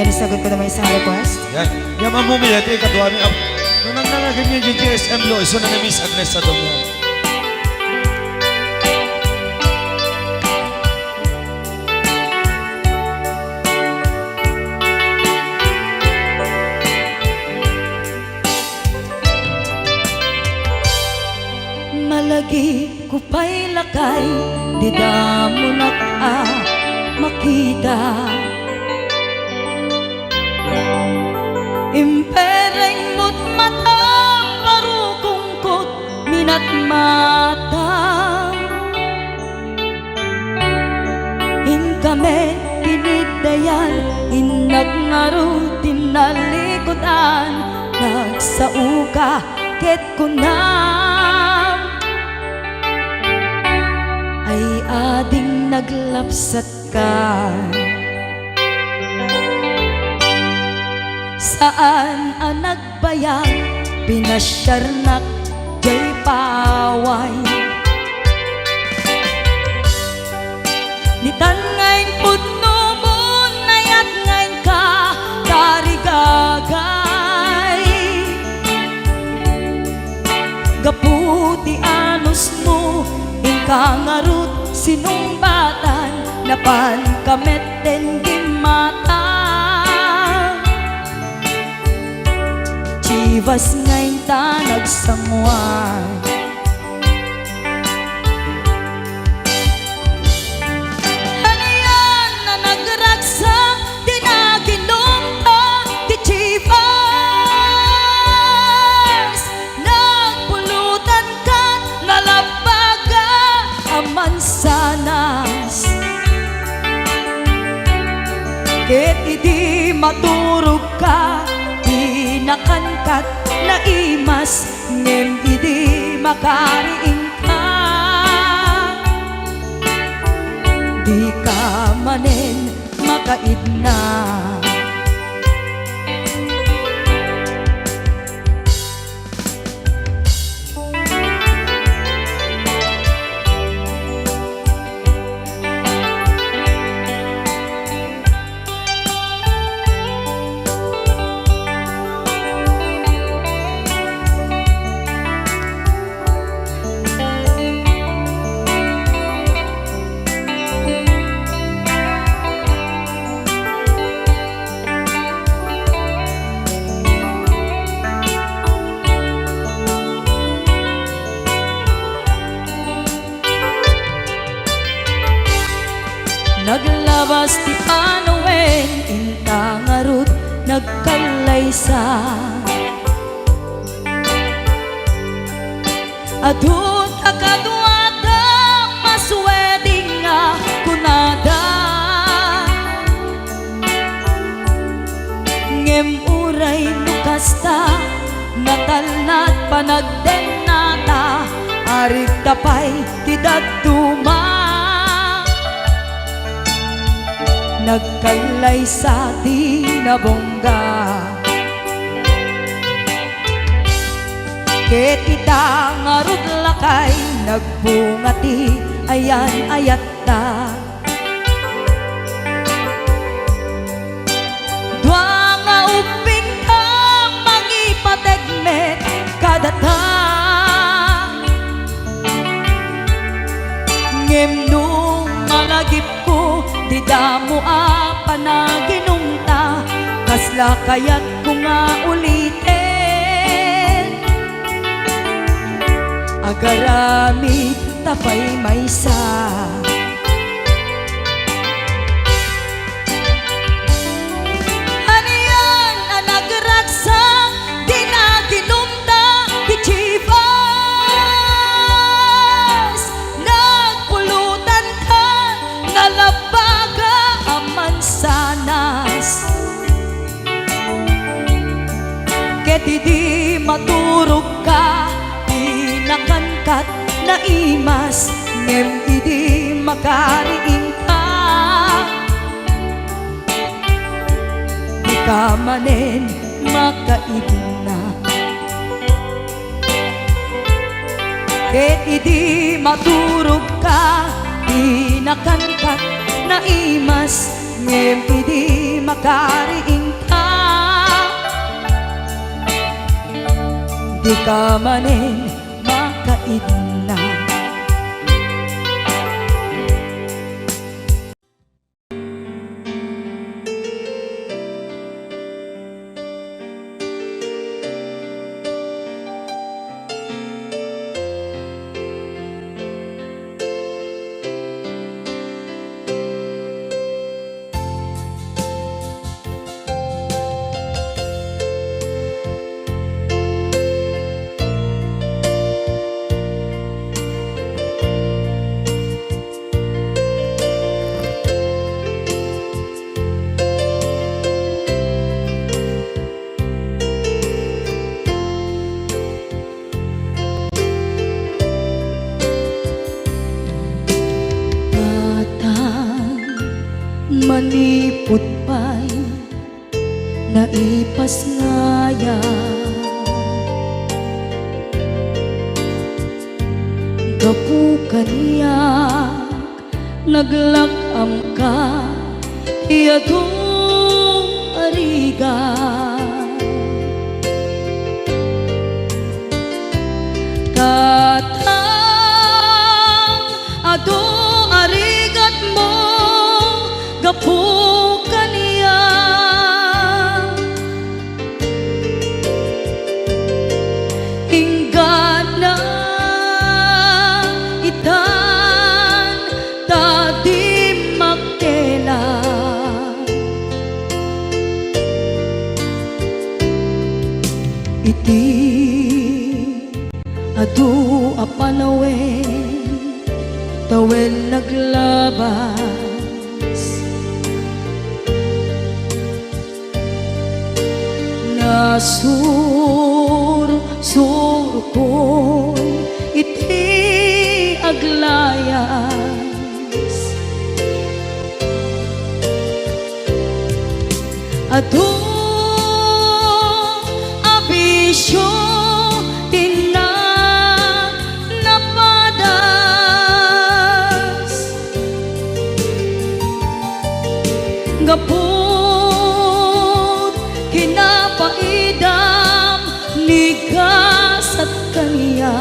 Yan, isagot ko naman isang request. Yan. Yan mamumili. Ito yung katuwa niya. Nung nangangagan niya yung GSM lo, iso na na-miss Agnes sa dong yan. Malagi ko pa'y lakay, di da mo makita. Impereng mo't mata, parukungkot, minat mata. In kami tinidayan, inagnaro tinalikodan, nagsauka ket kunam. Ay ading naglapsat ka. Saan ang nagbayag, pinasyarnak jay paway. Nitan ngayon pudno mo, nayat ngayon ka, karigagay. Gaputi anos mo, ingkangarut sinumbatan, napan kamet den gimata. Chivas ngayon ta nagsangwan. Ano yan na nagragsak, di naginom ta, di Chivas. Nagpulutan ka, nalabaga, aman sanas. Ket idi maturog ka, nakankat na imas, ngem idi makariing ka. Di ka manen makaidna. Naglabas ti Panoen, intangarut nagkalaysa. Adun akaduada, masweding nga kunada. Ngem uray nukasta, natalnat panagdenata, arig tapay ti daduma. Nagkalay sa tinabongga. Ket ita ngarud lakay, nagbungati ayan ayat ta. Dua nga uping ka, mangipategmet kadata. Ngem nung malagip ko, di damo panaginumta, kasla kayat ko nga ulitin. Agarami tapay maysa. Ano yan ang nagragsak, di naginumta, di Chivas. Nagpulutan ka, nalabaga, aman sanas. Ket idi maturog ka, di nakankat na imas, ngem idi makariing ka. Di ka manen makaidna. Ket idi maturog ka, di nakankat na imas, ngem idi makariing ka, di ka manin makaidna. Manipot pa'y naipas ngaya, gapukan niya naglakam ka iyadong ariga. Katang ado arigat mo gapukan niya, hingga na itan tadi makela. Iti adu apanawen tawen naglabas, sur ko iti aglayas, adu abisyo tina napadas, gapot kinapaidam nigas at kaniya.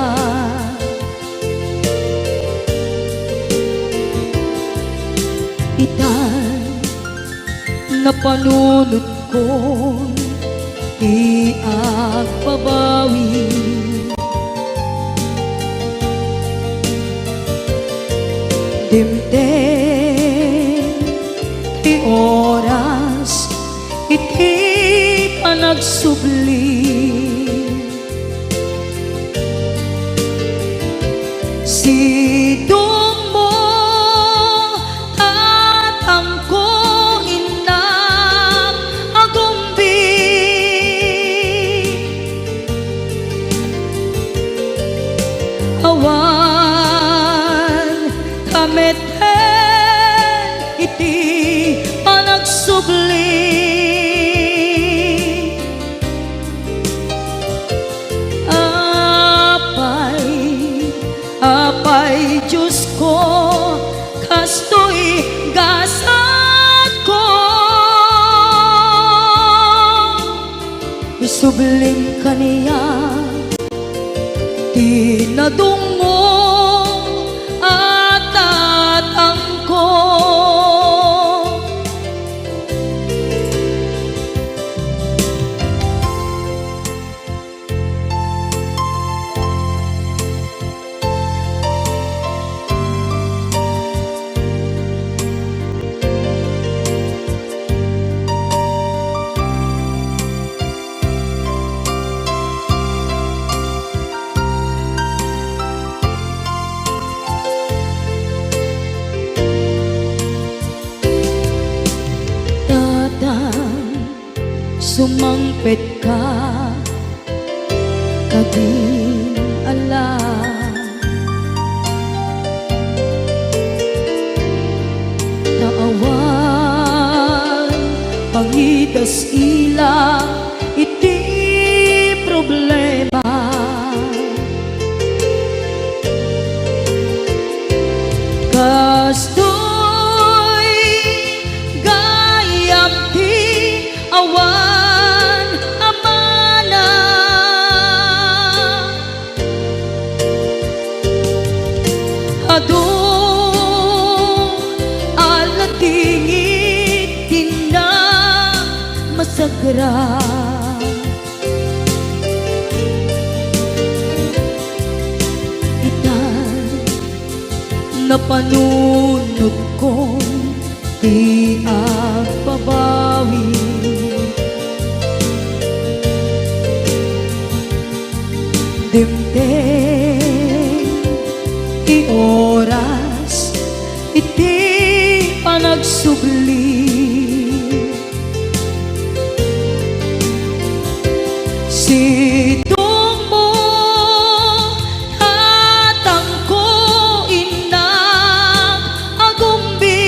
Itan na panunod ko iagpabawi, dimden ti oras iti panagsubli, sidong mo tatangko inang agumbi, awan kameten iti panagsubli. Apay Diyos ko, kastoy gasat ko, isublim kaniya tinadong mo at tatang ko. Sumangpet ka kading alam, naawan pangitas ilang iti problema, kastoy gayam ti sagra. Itan na panunod kong di agpabawi. Dimdeng ti oras iti panagsubli. Sidong mo hatang ko inang agumbi.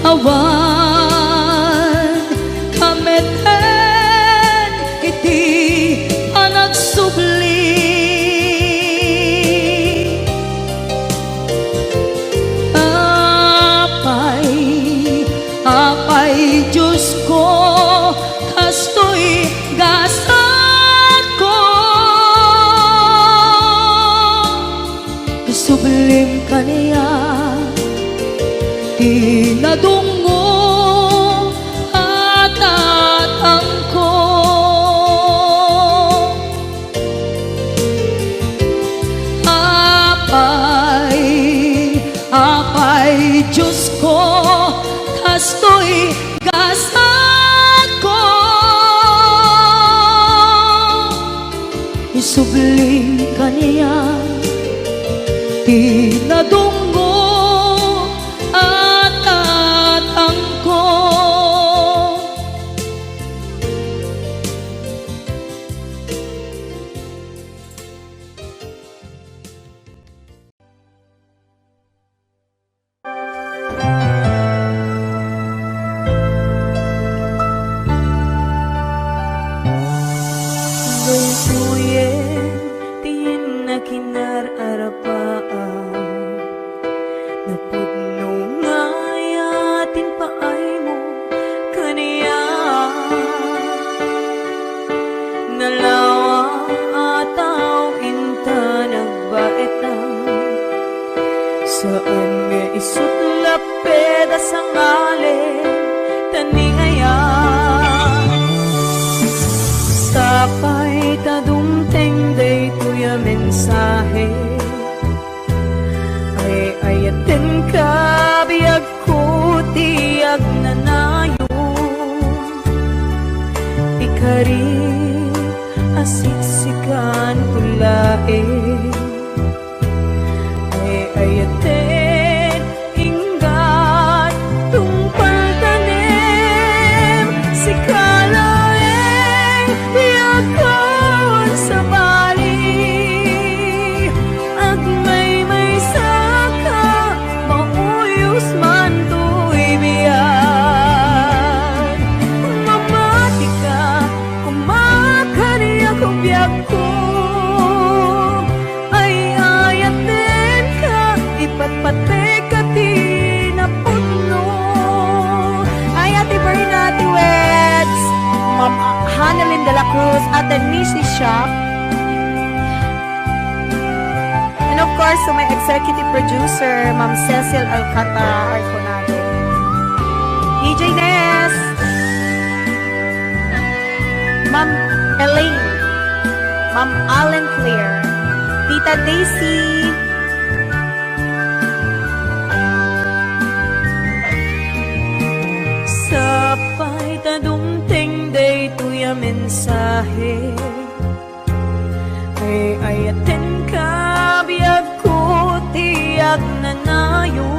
Awan kameten iti panagsubli. Apay Diyos ko, kastoy gasat ko. Sublim ka niya, tinadungo at atang ko. Apay Diyos ko, kastoy gasat ko. Isubling ka niya, tinadunggo at atang ko. Gaysuyen, tiyin na kinararapaan. Napudno ngayatin paay mo kaniya. Nalawa ataw inta nagbaetan. Saan nga isutlap peda sa ngalen taningayan. Sapay tadumteng day tuya mensahe. Ay ayaten ka biyag ko tiyag nanayo. Ikari asiksikan tulae. Ay ayaten inggat tungpal tanem sikala. Iyakon sa bali at may saka mauyos man to'y biyan. Mamati ka, kumakari ako biyak ko. Ay ayatin ka, ipatpatek ka tinapuno. Ay Ate Bernati Weds, Ma'am Hanalyn de la Cruz at the Nishi Shop. And of course, to my executive producer, Ma'am Cecil Alcantara Arconado. DJ Ness, Ma'am Elaine, Ma'am Allen Claire, Tita Daisy, sapay tadumteng day tuya mensahe. Ay ayaten ka biyag ko tiyag nanayo.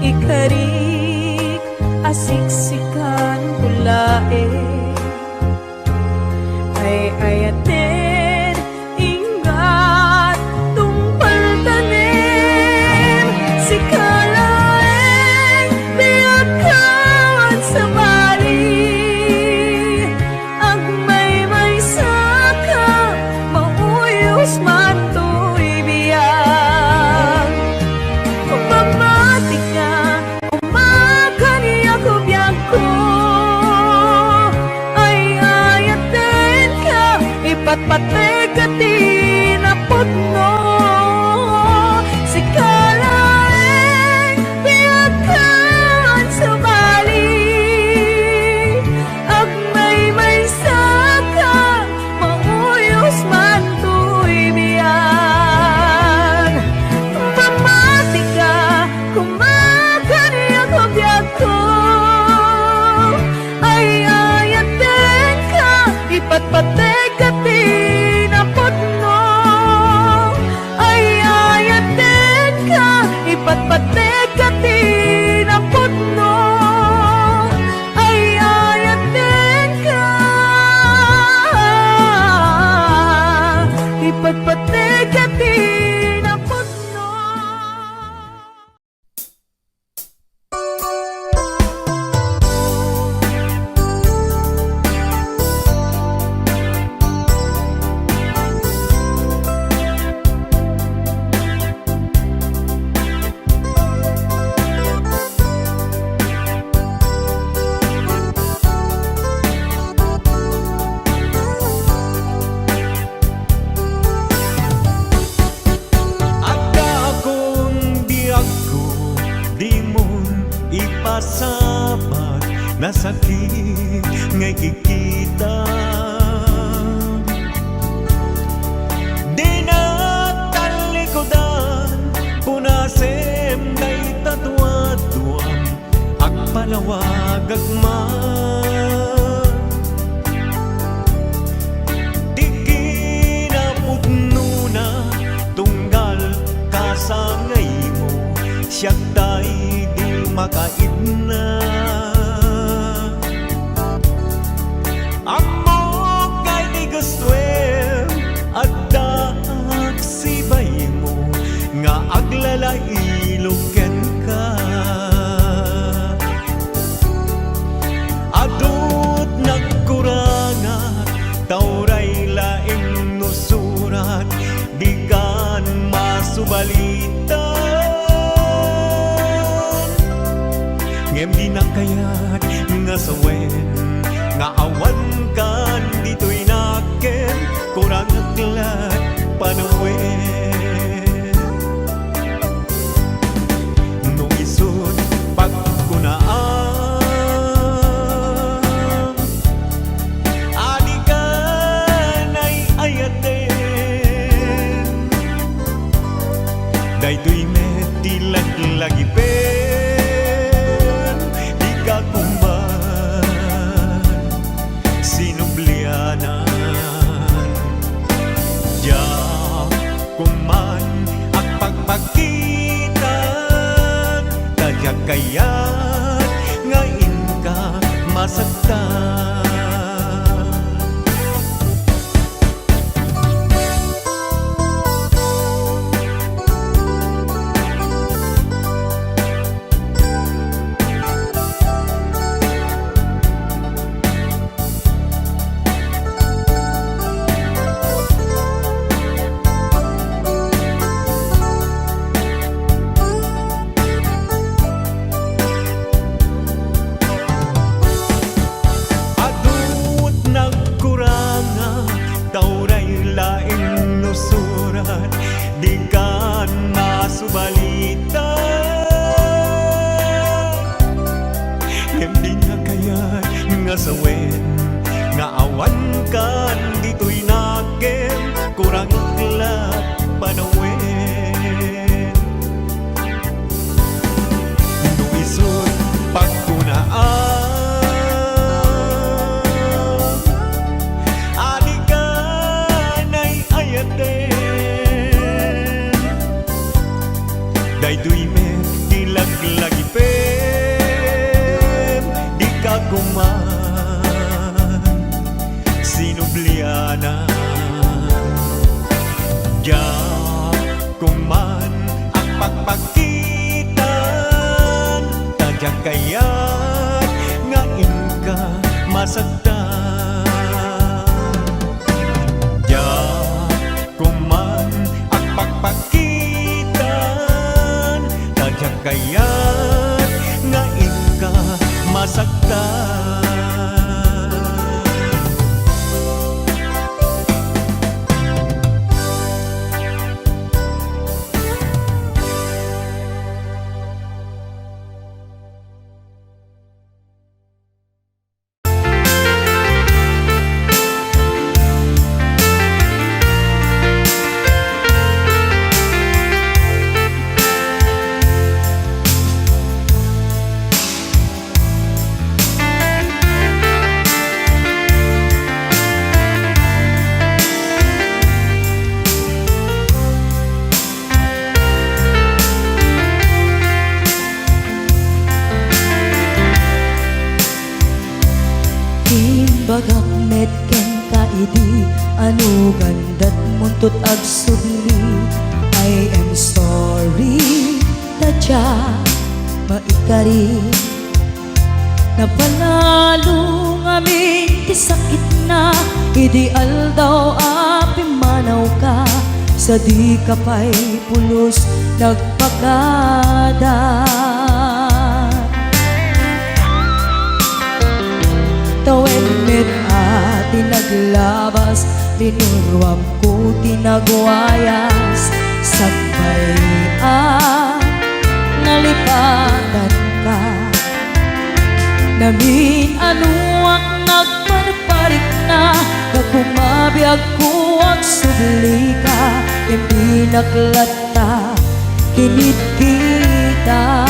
Ikarik asiksikan kulae. Ay ayaten ingat tungpal tanem sikalaeng biyag kawan sa bali. Ag may saka mauyos man to'y biyag. Mamati ka, umakani ako biyag ko. Ay ayaten ka, ipatpatek ka tinapot no. Sikalaeng pati kati na puno. Ada akong biyag ko, di mon ipasabat na sakit ngay kikita. Di na talikodan, punasem ngay tatuaduan, agpalawag agman. Di kinapudno na tunggal kasangay mo, siya tayo di makaidna. Amo kay di gustuem at dagsibay mo, nga aglalailoken ka. Adut nagkurangat, tauray laing nusurat, di kan masubalitan. Ngem di na kayat nga sawen, nga awan kan dito'y naken, kurang aglat panawen. Nung isod pagkunaan, adi ka na'y ayaten. Daytoy met tilag-lagi pen, di ka kuman sinublianan. Diya kuman ang pagpagitan, tadya kaya't ngayon ka masaktan. Adut nagkuranga, tauray laing nusurat, di kan masubalitan. Ngem di na kayat nga sawen, nga awan kan dito'y naken, kurang aglat panawen. Nung isod pagkunaan, adi ka na'y ayaten. Daytoy met tilag-lagi pen, di ka kuman sinublianan. Diya kuman ang pagpagitan, tadya kaya't ngayon ka masaktan. Diya kuman ang pagpagitan, tadya kaya't ngayon ka masaktan. bagak met ken kaidi Ano ganda't muntot ag subli, I am sorry, tadya maikari. Napanalo ngamin ti sakit na, ideal daw api manaw ka, sa di ka pa'y pulos nagpagada. Tawen mit ati naglabas, linurwam ko tinagwayas, sabay nalipatan ka. Namin anuak nagparparik na, nagkumabiyag ko ang subli ka, hindi naklata, kinit kita.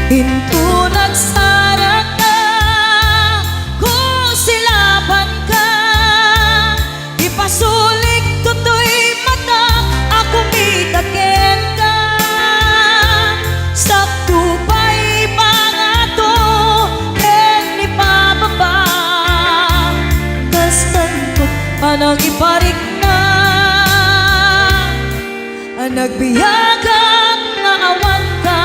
Hinto nagsarat na, kung silaban ka, ipasulik tutoy mata, ako mitaken ka. Sakto pa'y pangato, ken ni pababa, kastantot panang iparik na, nagbiyagang naawan ka.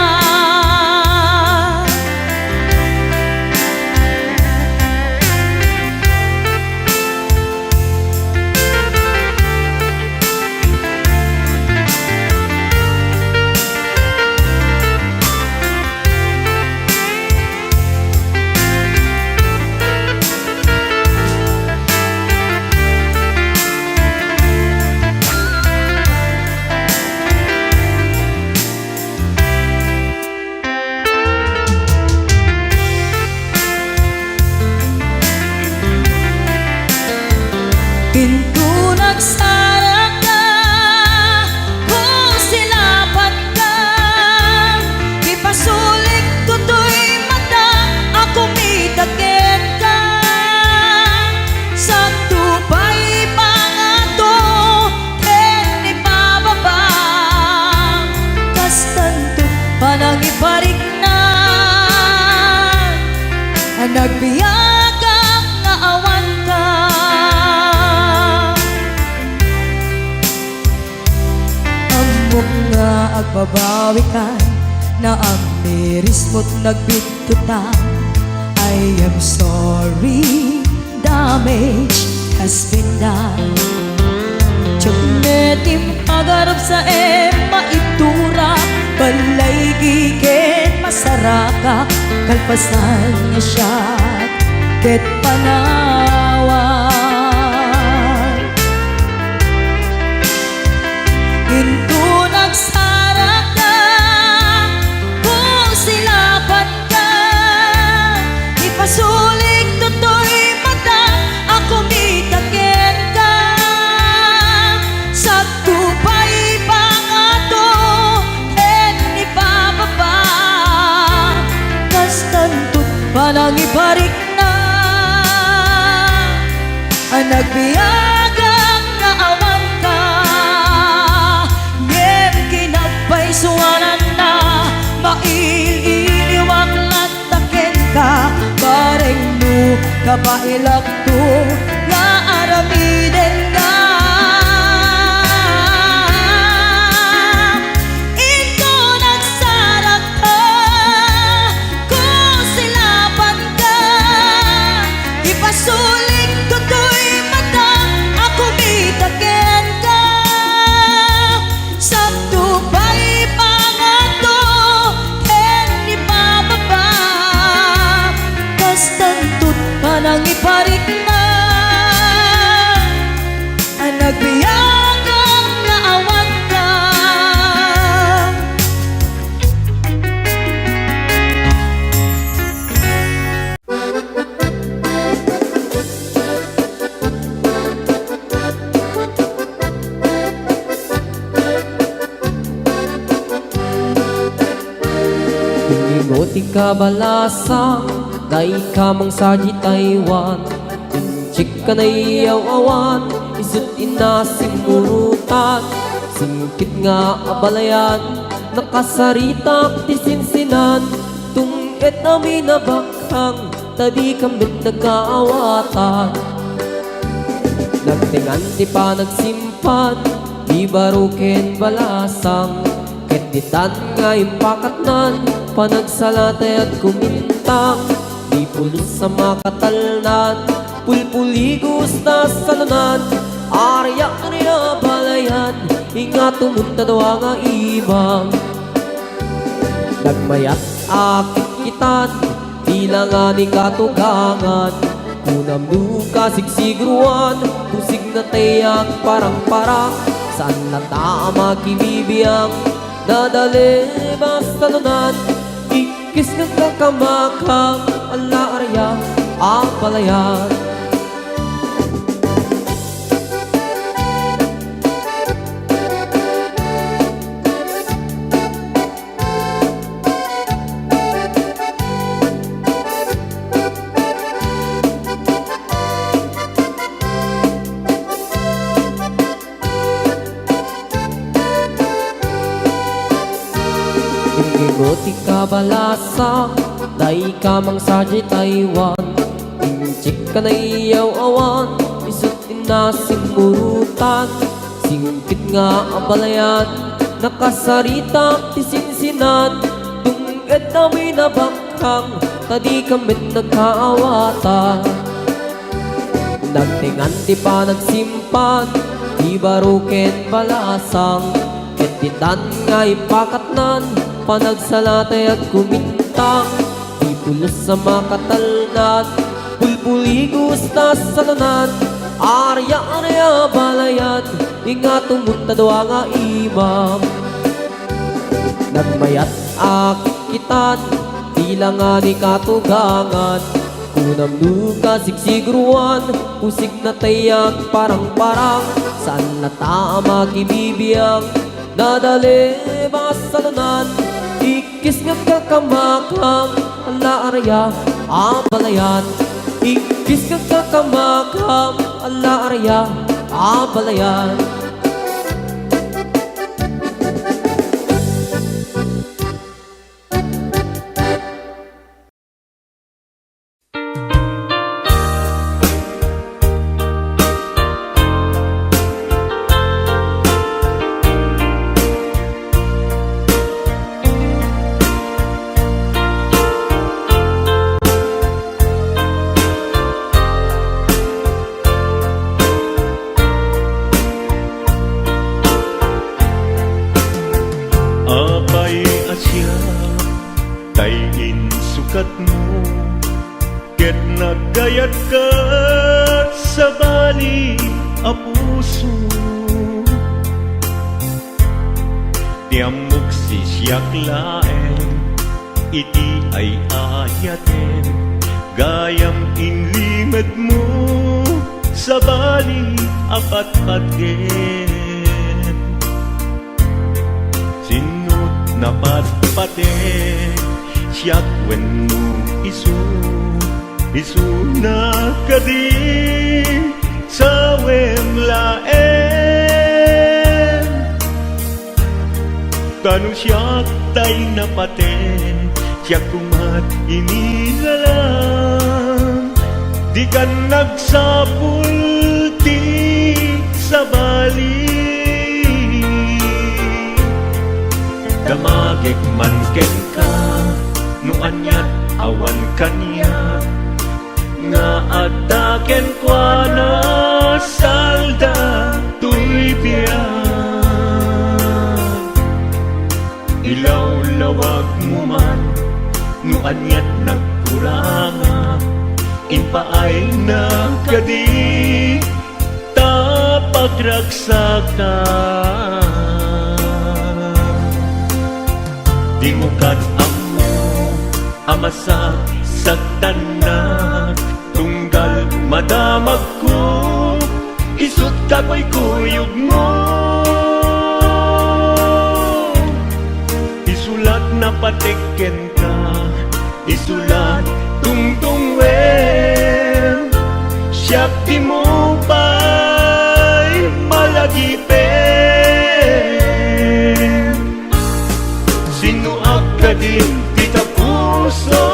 Pinto nagsara ka, kung silapan ka, ipasulik tutoy mata, ako mitaken ka. Sakto pa'y pangato, ken ipababa, kastanto panang iparik na, nagbiyagang naawan ka. Amok nga agbabawi ka, na ang miris mo't nagbitutan. I am sorry, damage has been done. Tiyagnetim agarap sa maitura, balay gigen masaraka, kalpasan niya siya ket panawan. Hinto nagsara ka, kung silapan ka, ipasulik tutoy mata, ako mitaken ka. Sakto pa'y pangato, ken ipababa, kastantot panang iparik na, nagbiyagang naawan ka. Ngem kinagpaisuanan na, maililiwag lataken ka, bareng mo kapailak to, nga aramiden ka. Ito nagsarak ka, kung silapan ka, ipasulik tutoy mata, ako mitaken ka. Sakto pa'y pangato, ken ipababa, kastantot panang iparik na, nagbiyagang naawan ka. Ingoti ka balasang, day ka mang saji Taiwan. Inchik ka na iyaw awan, isut inasimurutan. Singkit nga abalayan, nakasaritak ti sinsinan. Tung et amin na bakhang, tadi kamit nagkaawatan. Nagtingan di pa nagsimpan, di barukin balasang. Ketitan nga impakatnan, panagsalatay at kumintang. Di pulos sa makatalnan, pulpuligos na salunan. Arya-arya balayan, ingat tumunta daw nga ibang. Nagmayat akit kitan, tila nga ni katugangan. Kunam duka sigsigruan, pusig na tayak parang-parang. Saan na tama kibibiyang, nadali basta nunan. Ikis ng kakamakang, ala arya, apalayan. Ingoti ka balasa, dai ka mang sadya Taiwan. Inchik ka na iyaw awan, isut inasim murutan. Singkit nga ang balayan, nakasarita tisinsinan. Tunged namin na bangkang, tadi kamit nagkaawatan. Nagtingan di pa nagsimpan, di baruken balasang. Ketitan nga ipakatnan, panagsalatay at kumintang. Di pulos sa makatalnan, pulpuligos na salunan. Arya-arya balayan, ingat tumunta daw nga imam. Nagmayat akitan, tila nga ni katugangan. Kunam duka sigsigruan, pusig na tayak parang-parang. Saan na tama kibibiyang, nadali basalunan. Ikis nga kakamakang, ala arya, apalayan. Ikis nga kakamakang, ala arya, apalayan. Apay asya, tayin sukat mo. Ket nagayat ka sa bali a puso. Tiamok si siyak laeng, iti ay ayaten. Gayam inlimad mo sa bali apat-paten. Sinut na patpaten, siyak wenno isu na kadi sa wemlaen. Tanu siyak tay napaten, siyak kumat inilalang. Di ka nagsapul ti sa bali. Damagik man ken ka, no anyat awan kanya. Nga ataken kwa na salda tuy biyak. Ilaw-lawag mo man, no anyat nagkuranga. Inpaay na kadi, tapagragsakan. Di mo amo, amasak sa tanak. Tunggal madamag ko, isut kako'y kuyog mo. Isulat na patiken ka, isulat tungtungwen. Siyak di mo pa'y malagipen. Sinuak ka din kita puso.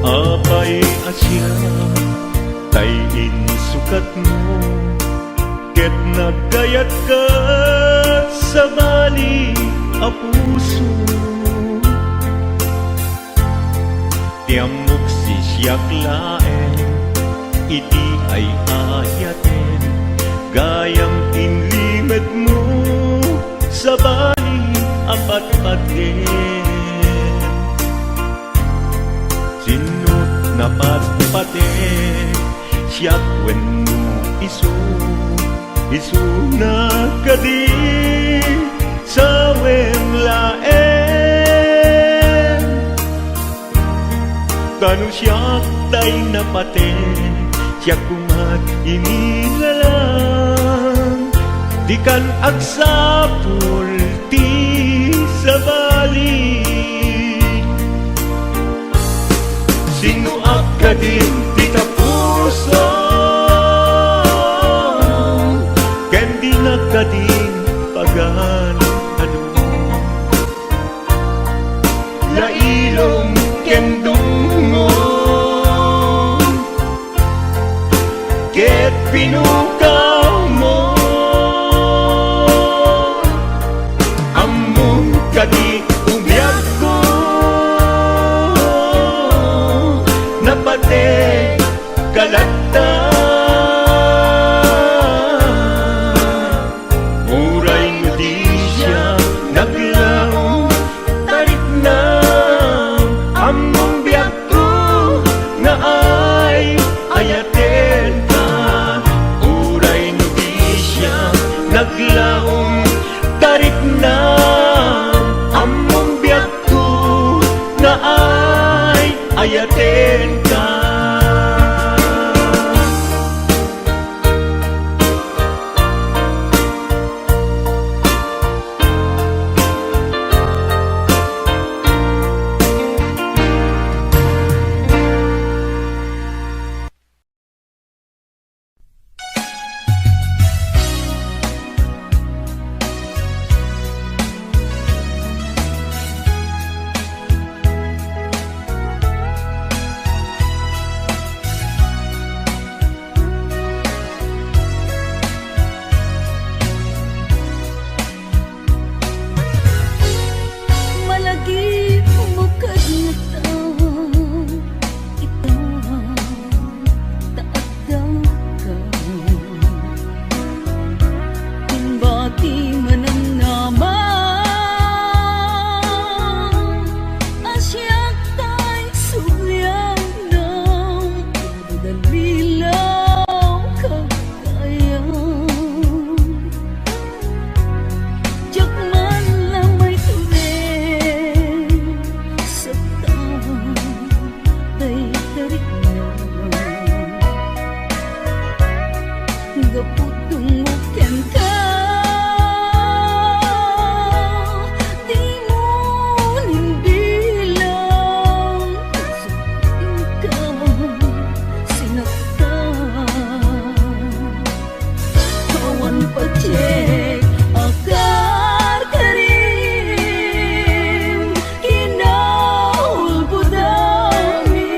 Apay asya tayin sukat mo, ket nagayat ka sa bali a puso. Tiamok si siyak laeng, iti ay ayaten, gayang inlimed mo sa bali apat-paten. Sinut na patpaten, siyak wen mo isu na kadi sa wen laen. Kanu siyak tay napaten, siyak kumat inilalang, di kan agsapul ti sa bali. Sinuak ka din di tapuso, ken di na ka din pagan ano. Lailom ken dungon, ket pinukaw mo. Among kadi umiyag ko, napate kalata. Uray mo di siya naglaw, tarik na among biyak ko na ay ayaten ka. Uray mo di siya naglaw, tarik na among biyak ko na ay ayaten ka. Malagi bukad na taon, ito taagdaw ka. Timbati man ang naman, asyak tay suyang ng dalilaw kagayan. Diyak man lang may tuloy sa taon, tay tarik na. Gaputong uken ka, di mo nimbilang, kasupin ka, sinaktan. Kawan pacek akar karim, kinahulbudami.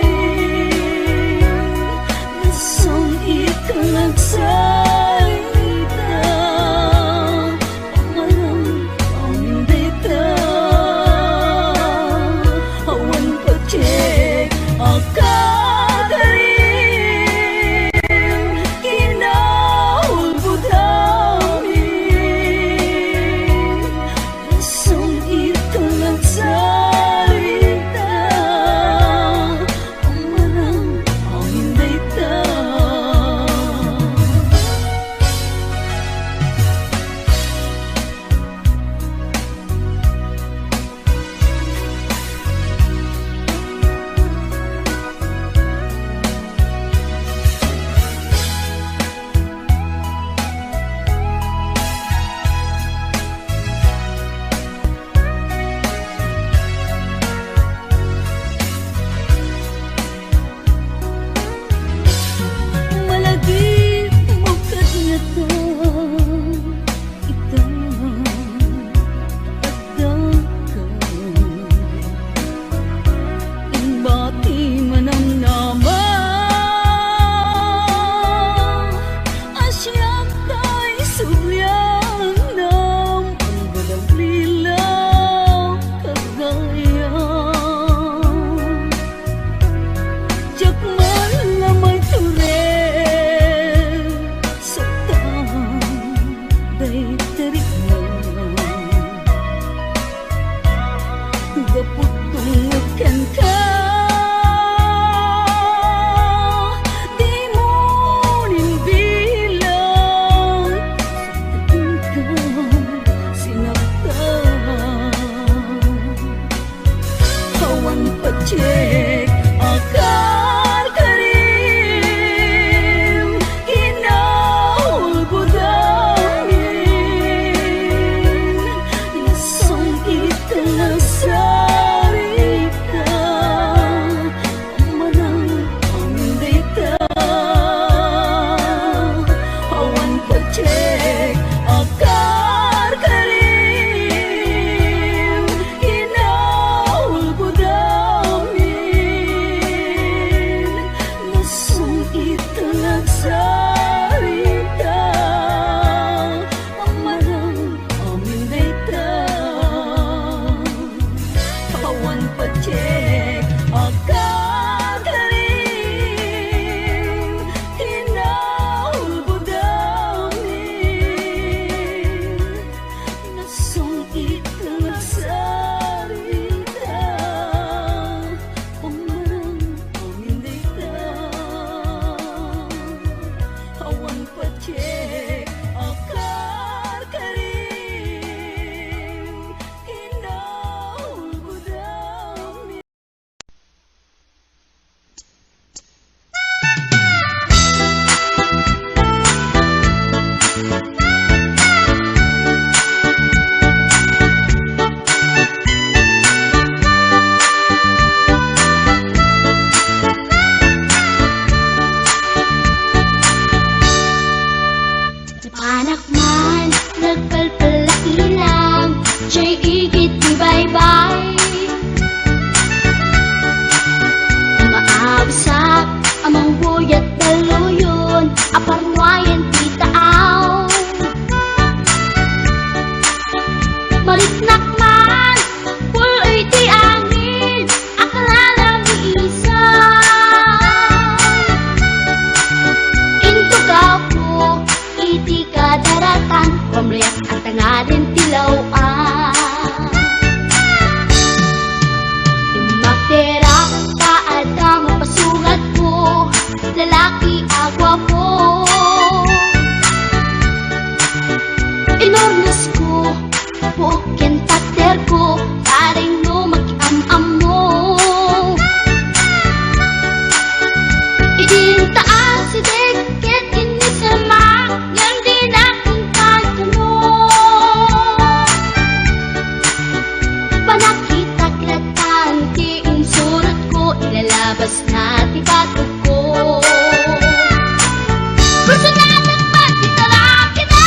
Gusto natin magtitala kita,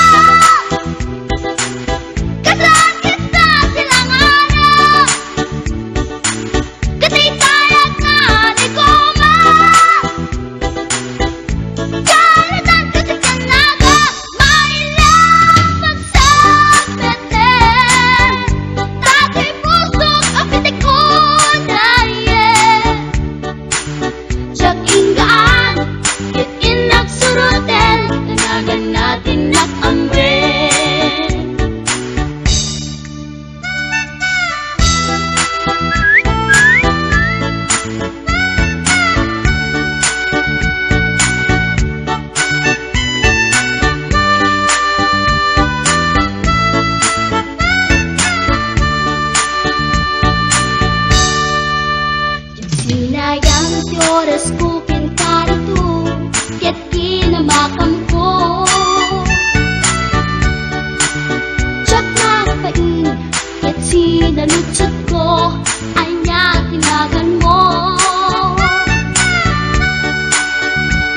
kasakit na silanganan, katitayag na ligoma, kalatan kasi kanaga, mailang magsapeten, dati pusok ang pitik ko na siyak inggaan, kitin nagsurutin, tanagan natin nakamren. Sinayang ti oras ko pinkarito, ket kinamakam ko. Tiyak na pain, ket sinalutsot ko, anya tinagan mo.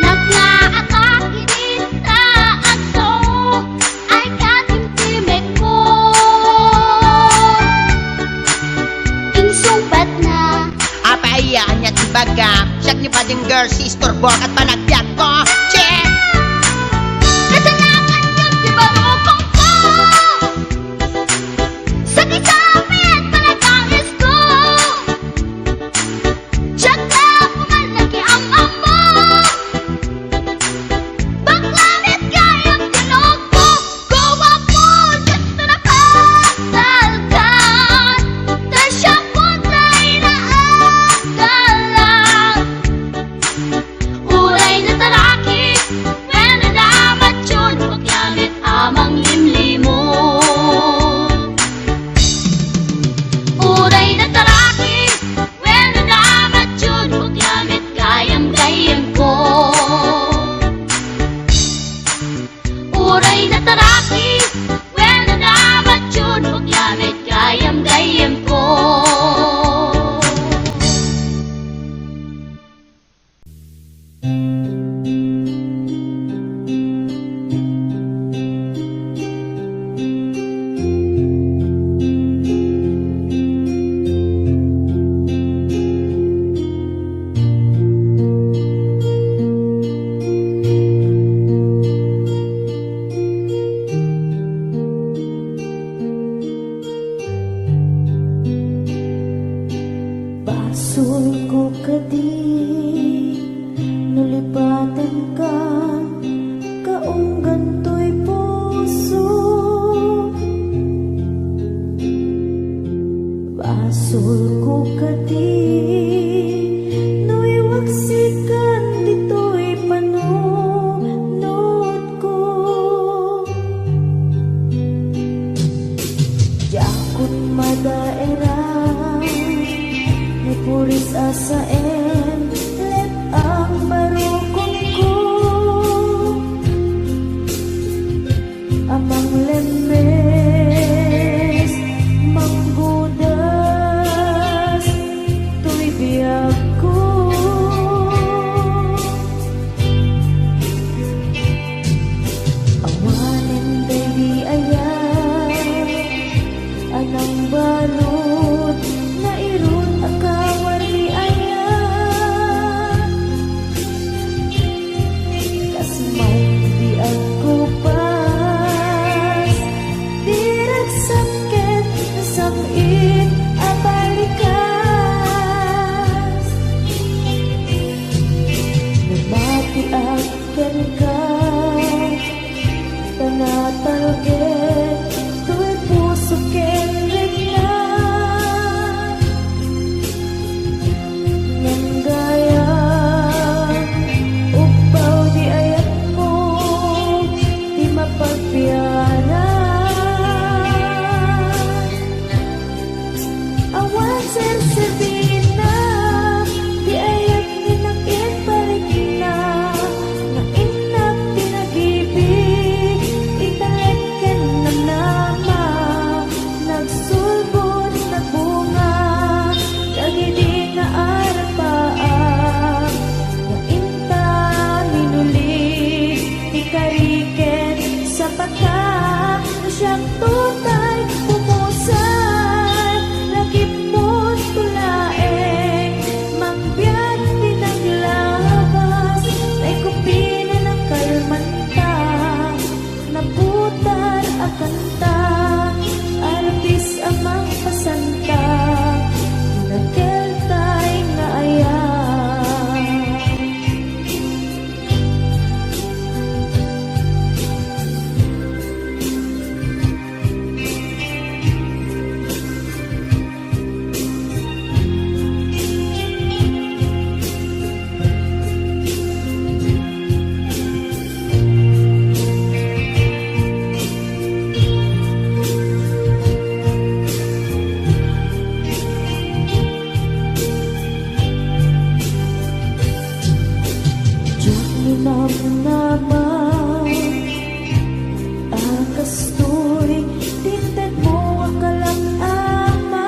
Naglaakak inita ato, ay katimtimek ko. Insumpat na Apayaan niya tibaga, siyak ni bading girl, sister, bok at panagbiag ko. Check! kasalanan yun, di ba upang ko? Sa kisapit, panagangis ko. Tiyak na pumalaki ang amo. Baklamit kayang tinog ko. Gawa po, dito na patalkan. Tasya po tayo na agalan. Uray na taraki, when nalamat yun, maglamit amang limlimo. Uray na taraki, when nalamat yun, maglamit gayam-gayam ko. Uray na taraki, when nalamat yun, maglamit gayam-gayam ko. Basol ko kadi nulipatan ka kaong ganto'y puso. Basol ko kadi nuiwaksikan dito'y panunod ko. Yakot madaerang ni puris asaen let ang barukong ko. Amang lemes manggudas tuy biyag ko. Awanin baby ayan anang balot na irot akawar ni ayan. Kasmay di ako pas dirag sakit sakit abalikas. Lumati akan ka tanatalgit tuy puso kenrik na. Nang gaya upaw di ayat mo di mapagbiyanan. Awan serserbi na di ayat ni nakit balik na na inak naman akastoy tinted mo ang kalangama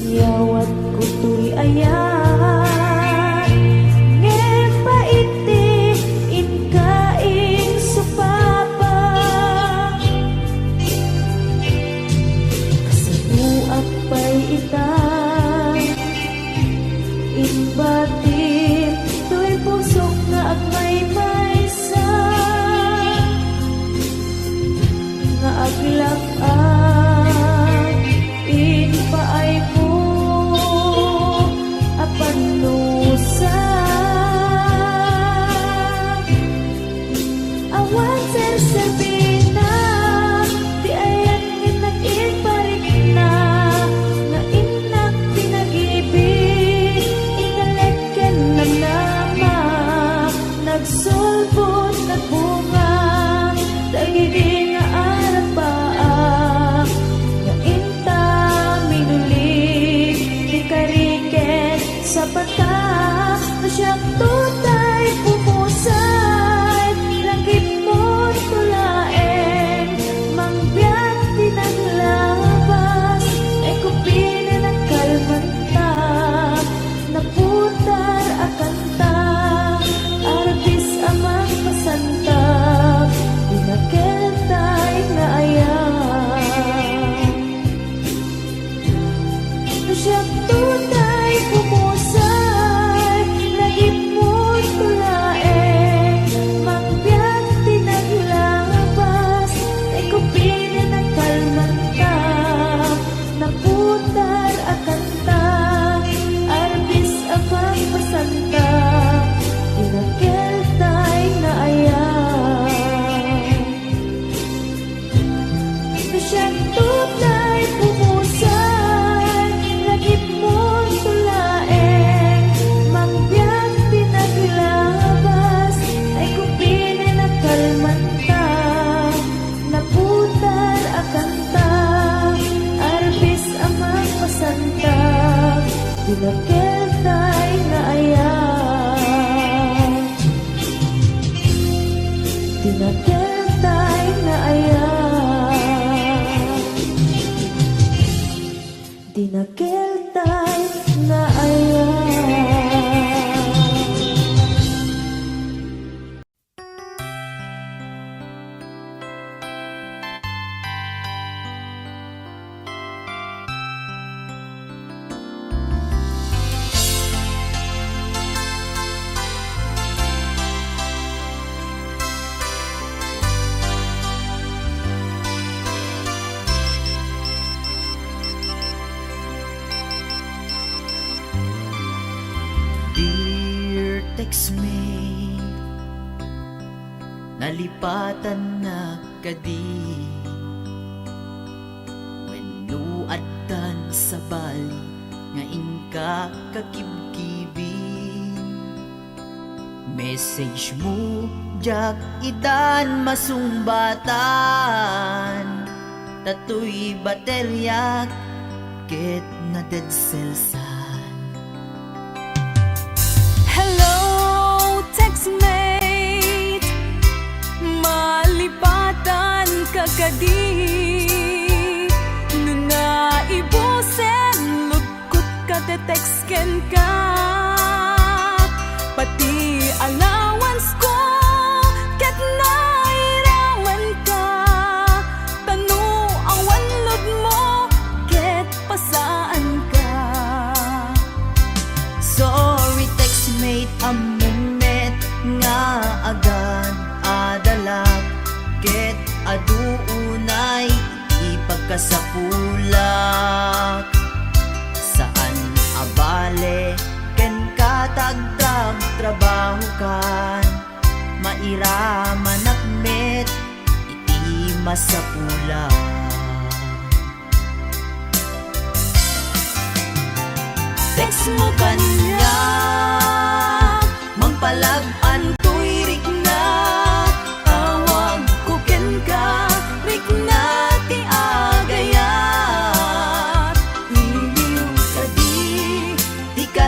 yawat ko to'y ayan ngepaiti inkaing supapa kasabuak pa'y itang inbatin to'y pusok na agmay maysa nga aglak-ang inpaay ko apanusa awan sersabina di ayan minag-iparik na nga inak pinag-ibig inalagyan na nama nagsulbot nagbunga dagidi nga arapaa nga inta minulig di kariket sa bata na siyang tutay pumusay langit mo tulaen mangbiyak pinaglabas ay kupili ng kalmanta naputar akanta artis amang pasanta dinaketay na ayan na siyang tunay pumusay lagip mo tulaen mangbiyak tinaglabas ay kupili ng kalmanta naputar akanta artis abang pasanta dinaketay na ayan na siyang tunay pumusay lagip mo tulaen mangbiyak pinaglabas ay kupili ng kalmanta naputar akanta arbis amang pasanta dinaketay na ayan dinaketay na ayan dinaketay na ayan Dear textmate, nalipatan na kadi wenno addan sa bali nga inka kakibkibin message mo jak idan masumbatan tatoy bateryak ket na dead cells Hello, textmate malipatan kagadi nuna ibusen lugkot ka te-textken ka pati allowance ko ket nairaman ka tanu awan lod mo ket pasaan ka sorry textmate among met nga agad adalak ket aduunay ipagkasapulak saan abale ken katagdrag trabaho kan mairaman akmet iti masapulak text mo kanya magpalagpan to'y rik na tawag ko ken ka rik na ti agayat iliw ka di ka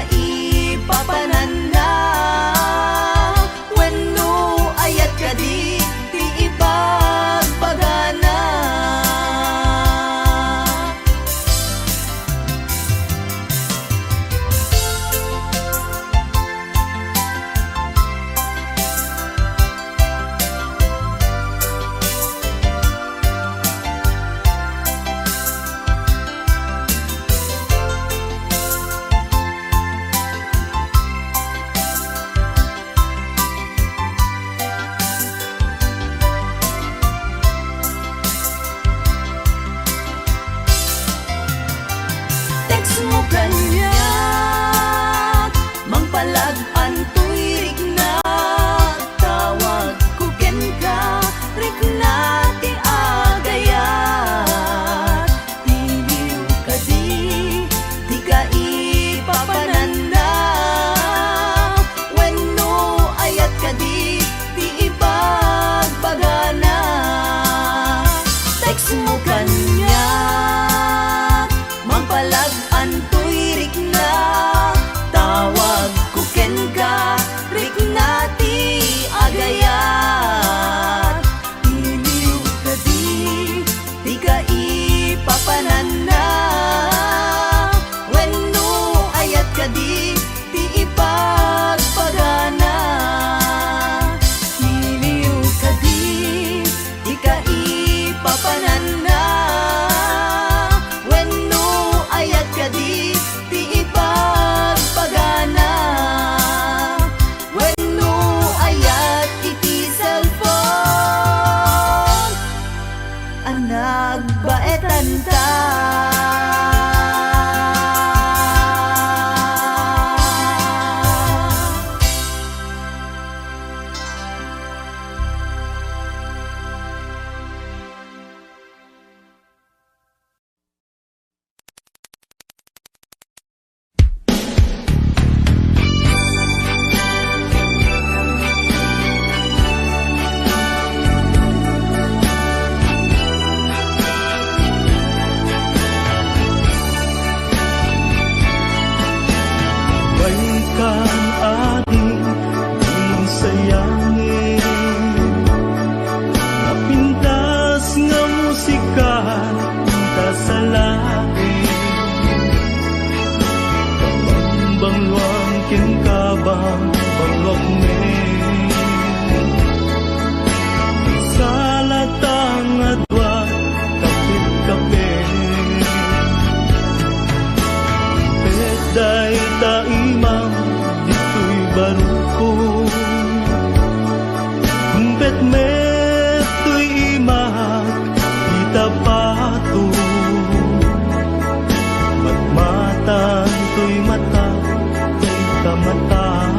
sa mata.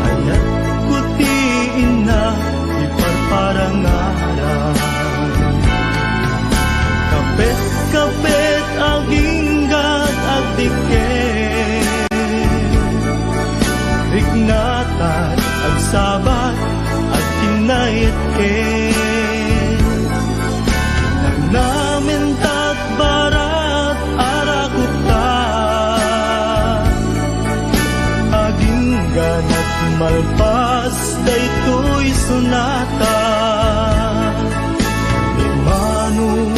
Hayat kutiin na iparparang araw. Kapit-kapit ang hinggat at dikit, ignatan ang sabat at kinait-kit. Nagnamintat barat arakuta, aginggan at malpas daytoy sunata. Imanong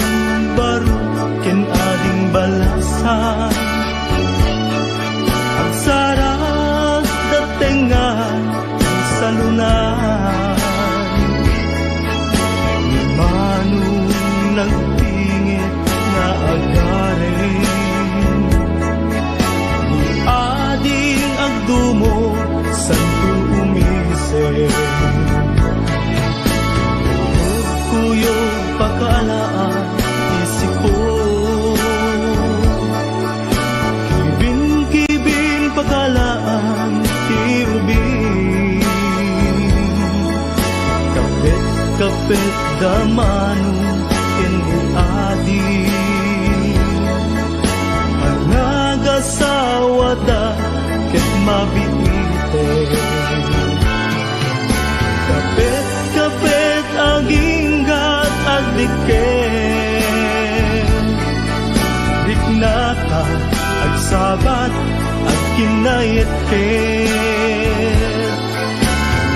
baro ken ading balasan, ang sarap datengan sa lunan. Imanong nagtingit na agarin, ni ading agdumo santo umisip. Kuyog pagkalaan isipo, kibin-kibin pagkalaan tiubin. Kapit-kapit damanong kiniadi, ang nagasawa da ket mabitite. Kapit-kapit ang hinggat at dikit, diknata ang sabat at kinait-kit.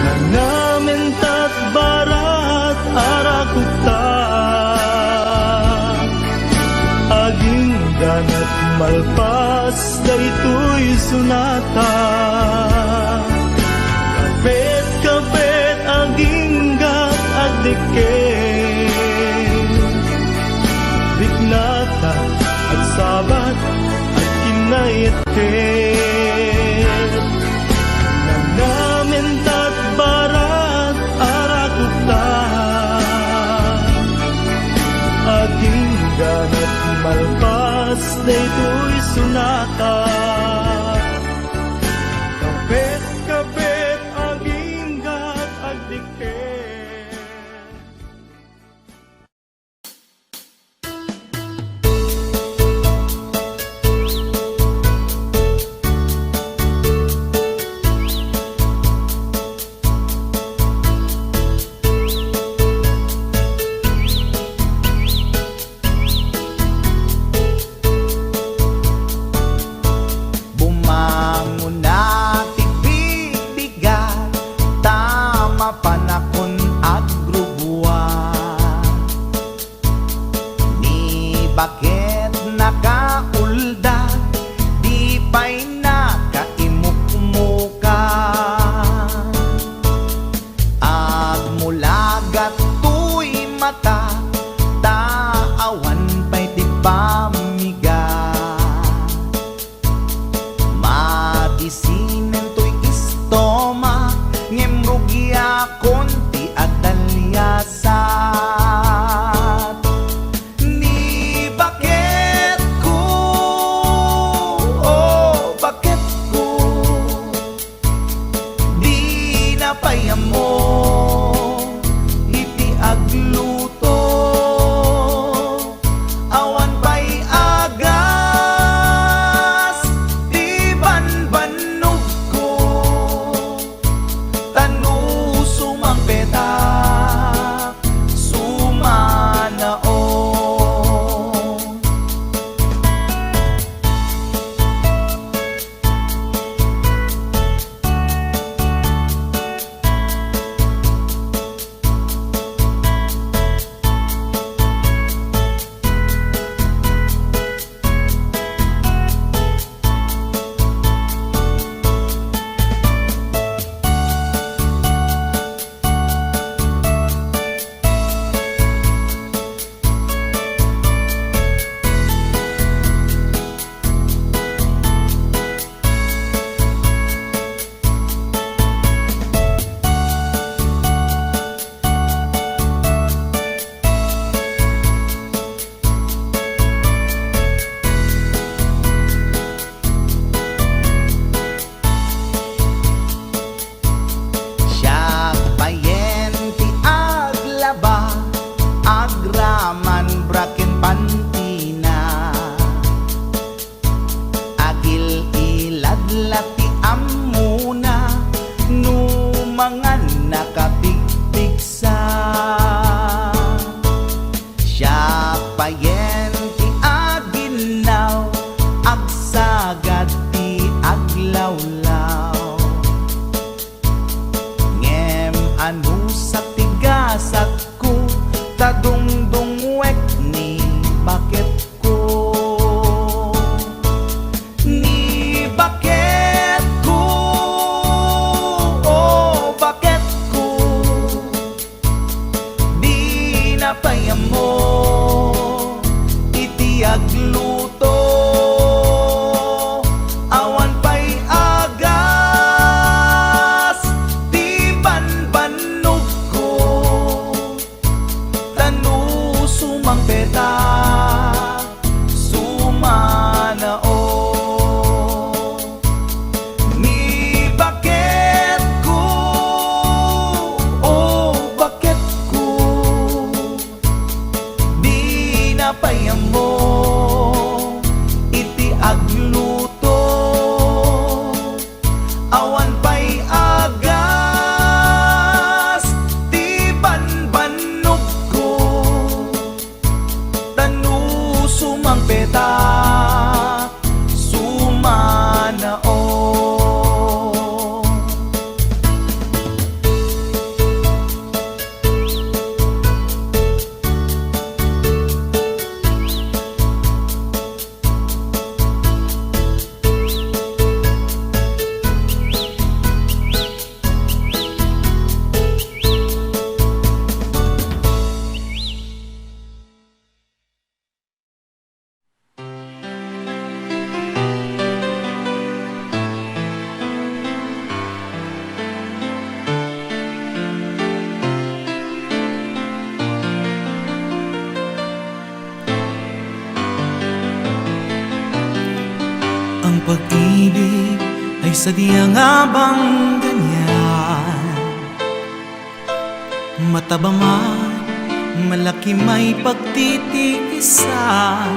Nanamintat barat arakuta, aginggan at malpas daytoy sunata. Kapit-kapit ang hinggat at dikit, diknata at sabat at kinait-kit. Nanamintat barat arakuta, aginggan at malpas daytoy sunata. Kapit-kapit ang hinggat at dikit. Ang pag-ibig ay sadya nga bang ganyan? Mataba man, malaki may pagtitiisan.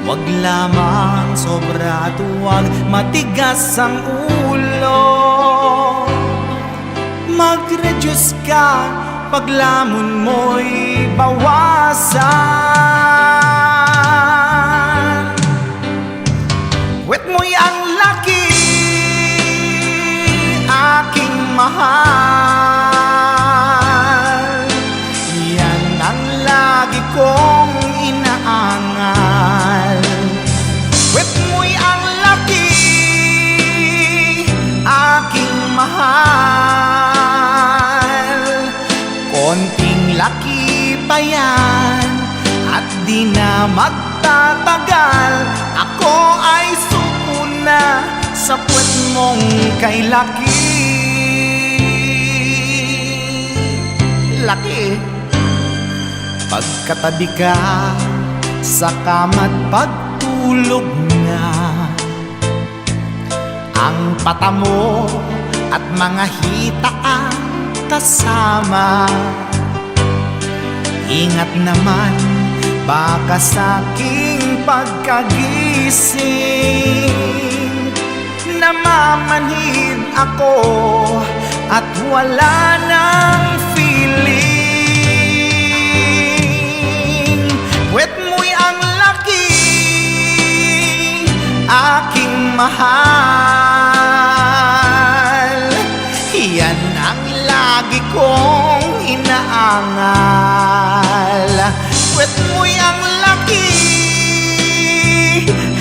Wag lamang sobra at huwag matigas ang ulo. Mag-reduce ka, paglamon mo'y bawasan. Wet mo'y ang laki, aking mahal. Yan ang lagi kong inaangal. Wet mo'y ang laki, aking mahal. Konting laki pa yan at di na magtatagal. Ako ay suko na sa puwet mong kay laki. Laki, pagkatabi ka sa kama't pagtulog na, ang pata mo at mga hita ang kasama. Ingat naman, baka sa'king pagkagising namamanhid ako at wala nang feeling. Puwet mo'y ang laki, aking mahal. Yan ang lagi kong inaangal. Puwet mo'y ang laki,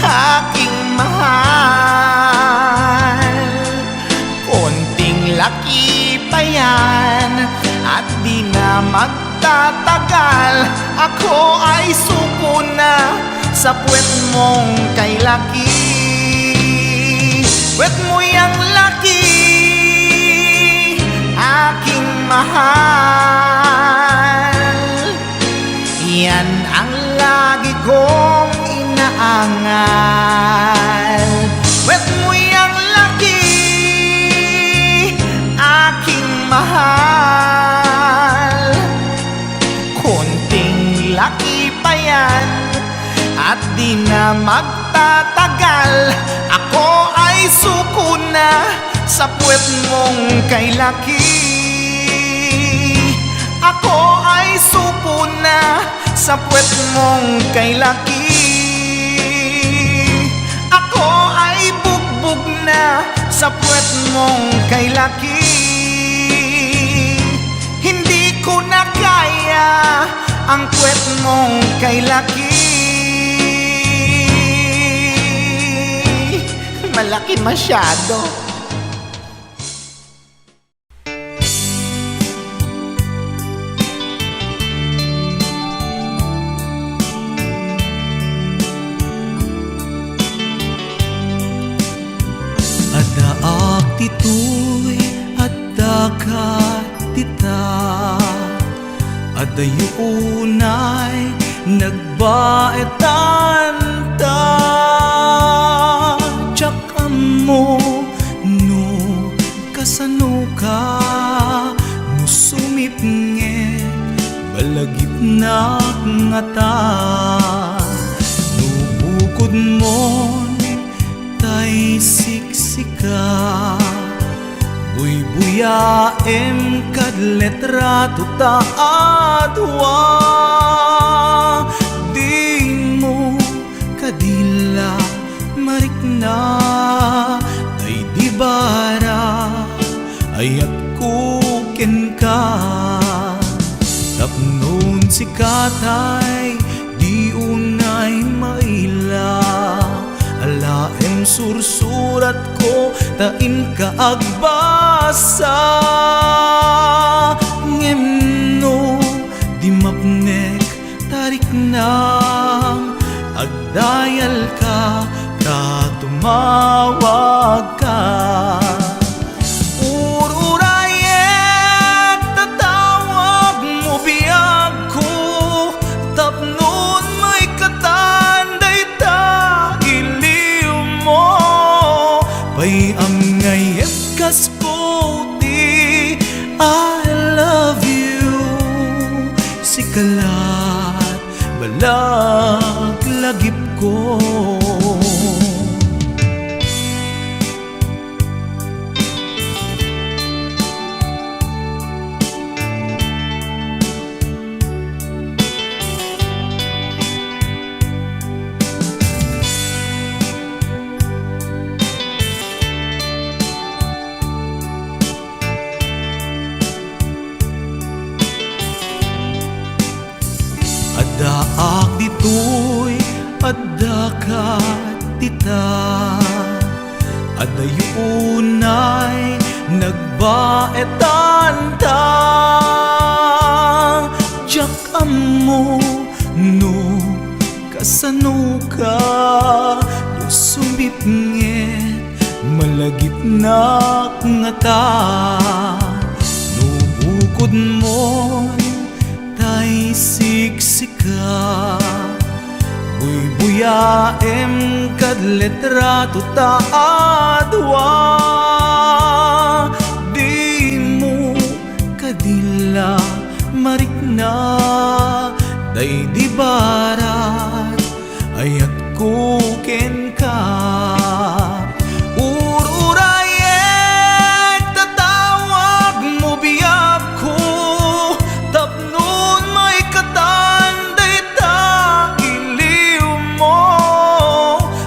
aking mahal. Konting laki pa yan at di na magtatagal. Ako ay suko na sa puwet mong kay laki. Puwet mo'y ang laki, aking mahal. Yan ang lagi kong inaangal. Puwet mo'y ang laki, aking mahal. Konting laki pa yan at di na magtatagal. Ako ay suko na sa puwet mong kay laki. Ako ay suko na sa puwet mong kay laki. Ako ay bugbog na sa puwet mong kay laki. Hindi ko na kaya ang puwet mong kay laki. Malaki masyado. Adaak titoy at dakat tita, adayunay nagbaetan ta. Tsaka mo no kasano ka no sumipnge balagip na ngata. No bukod mo tay siksika, buy-buyaem kad letrato ta adwa. Di mo kadila marikna ay di bara ayat kuken ka. Tapnon si katay di unay maila, alaem sursurat ko tain ka agbasa. Ngemno di mapnek tarik nang agdayal ka tumawag ka. Ururayet tatawag mo biyag ko, tapnon may katanday ta. katita adayunay nagbaetan ta jak amo no kasano ka no sumipnget malagip na nga ta no bukod mo tay siksika buyaem kad letrato ta adwa di mo kadila marikna day di barat ayat ko ken ka ururayek tatawag mo biyag ko tapnon may katanday ta iliw mo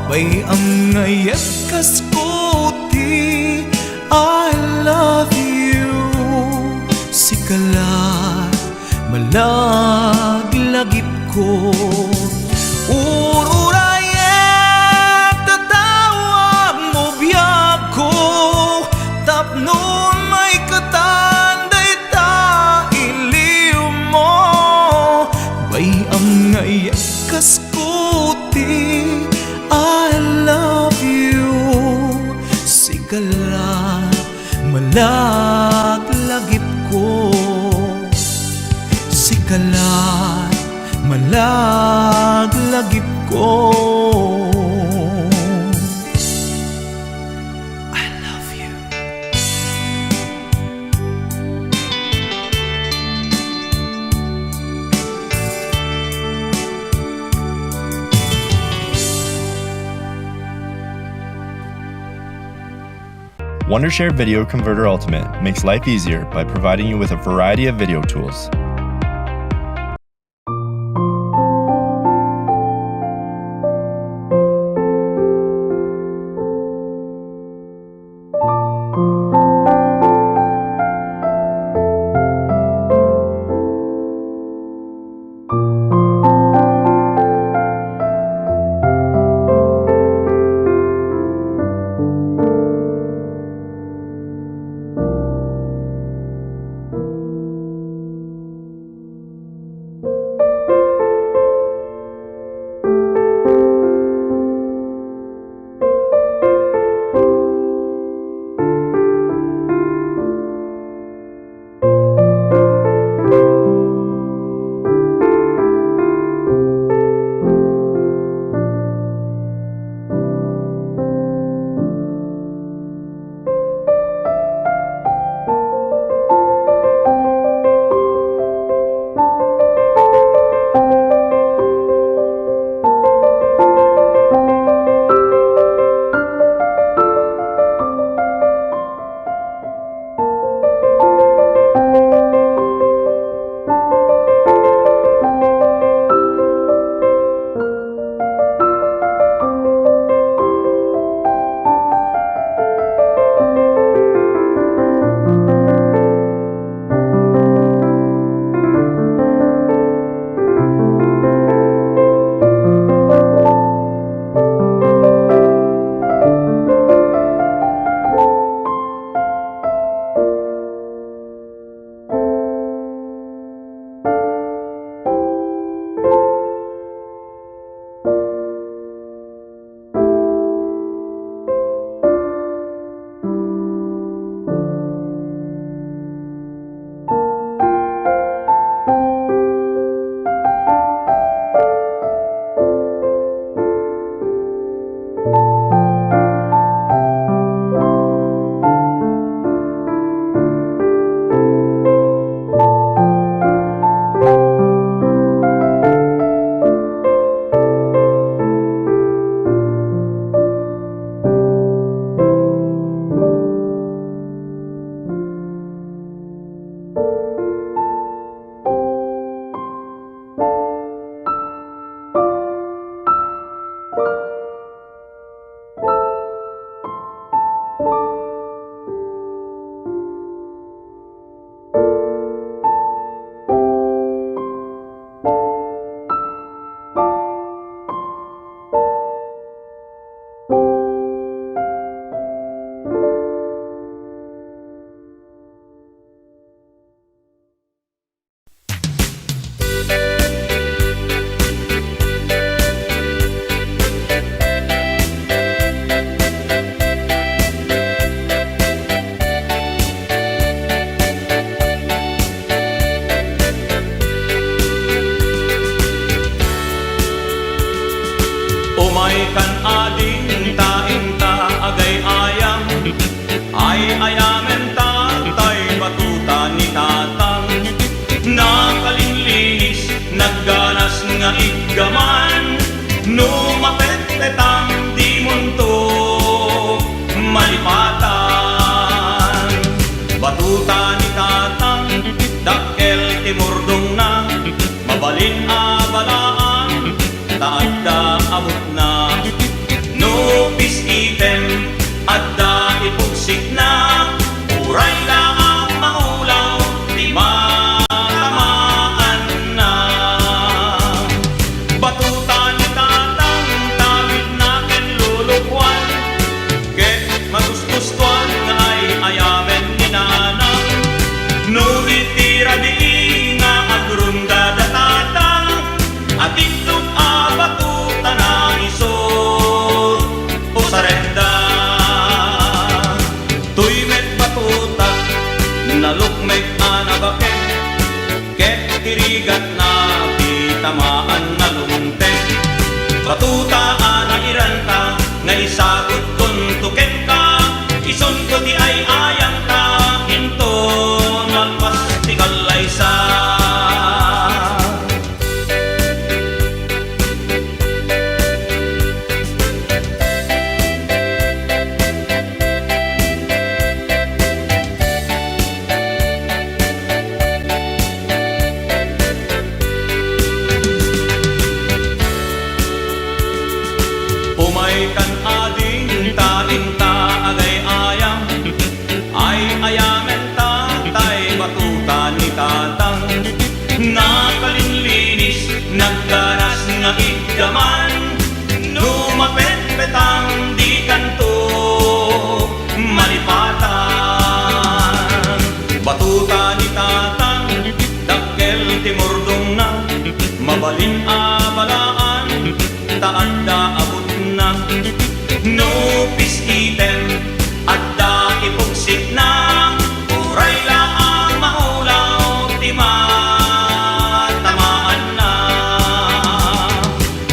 bay ang ngayat kasputi I love you sikalat malaglagip ko ururayek tatawag mo biyag ko tapnon may katanday ta iliw mo bay ang ngayat kasputi I love you sikalat malaglagip ko sikalat malaglagip ko I love you. Wondershare Video Converter Ultimate makes life easier by providing you with a variety of video tools. ading taing-ta agay ayam ay ayamen tatay batuta ni tatang nakalinlinis nagganas nga iggaman numapet-petang di munto malipatan batuta ni tatang dakkel timurdong na mabalin abalaan taadda amot na nupis item adda ipugsik na uray na ang maulaw di matamaan na batuta ni tatang tawid na ken lulukwan ket magustustuan nga ay ayamen ni nanang nubitira di nga agrunda da tatang at itlog abatuta na isod o sarenda tuy met batuta nalukmek anabaken ket tirigat na titamaan na lumtek batuta anairanta nga isagot kun tuken ka ison ko di ay ayang ka into nalpas ti kalaysa umay kan ading taing-ta agay ayam ay ayamen tatay batuta ni tatang nakalinlinis nagganas nga iggaman numapet-petang di kanto malipatan batuta ni tatang dakkel timurdong na mabalin abalaan taadda abot na nupis item adda ipugsik na uray laang maulaw di matamaan na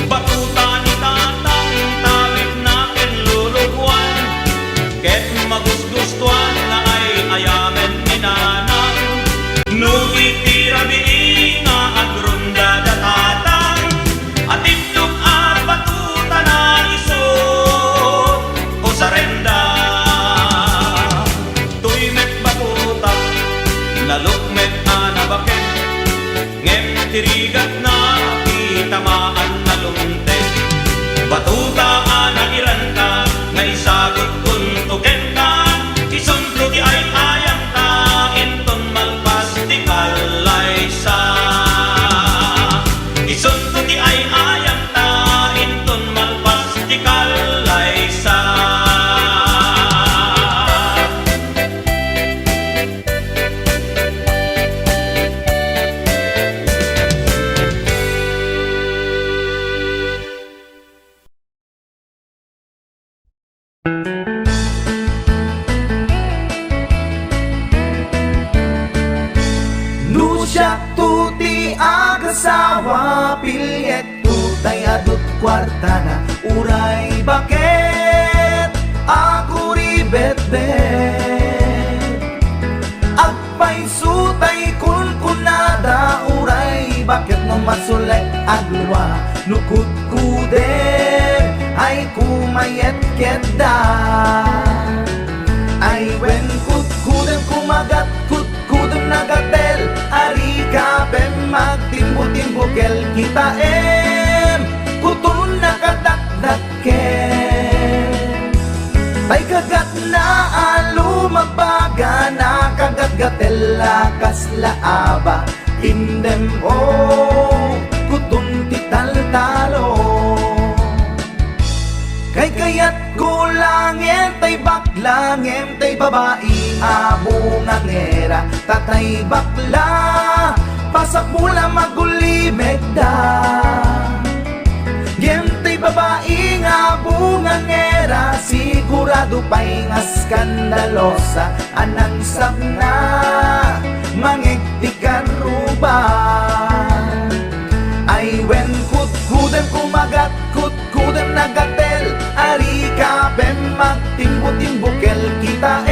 batuta ni tatang tawid na ken lulukwan ket magusgustuan na ay ayamen ni nanang nubitira di nga agrunda da tatang at itlog at batuta na isod o sarenda tuy met batuta nalukmet anabaken ngem tirigat na itamaan na lumtek batuta anairanta nga isagot kun tuken ka ison ko di ay ayang ka inton malpas di kalaysa ison ko di ay ayang ta inton malpas di kalaysa Nusyak tuti agasawa pilyet tutay adut kwarta na uray baket ako ribet-bet agpay sutay kulkunada uray bakit no masulek agluwa nukut kuder ay kumayet keda ay wen kut kudem kumagat kut kudem nagatel ari kapem magtimbo-timbo kel kita kutun nakadakdaken tay kagat na alumabaga na kagat-gatel lakas laaba indem kutun tital-talo kay kayat gulangin tay baklangin tay babae abungang era tatay bakla pasak mula magulimeg da gentay babae nga bungang era sigurado pa'y nga skandalosa anang sabna mangiktikan ruban ay wen kut kudem kumagat kut kudem nagatel ari timbo-timbokel kita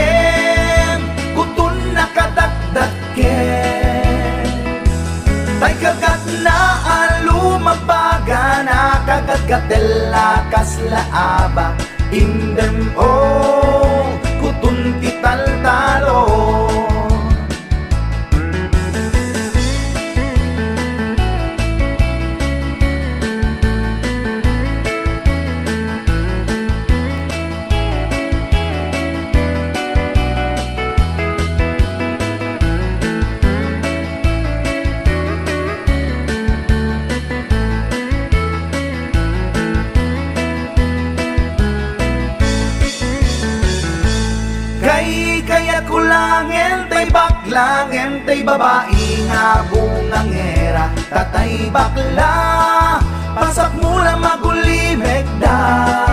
kutun nakadakdaken. Tay kagat na alumabaga na kagatgatela kaslaaba indem kutun tital-talo. Kaya kulangin tay baklangin tay babae nga bungangera tatay bakla pasak mula magulimek da.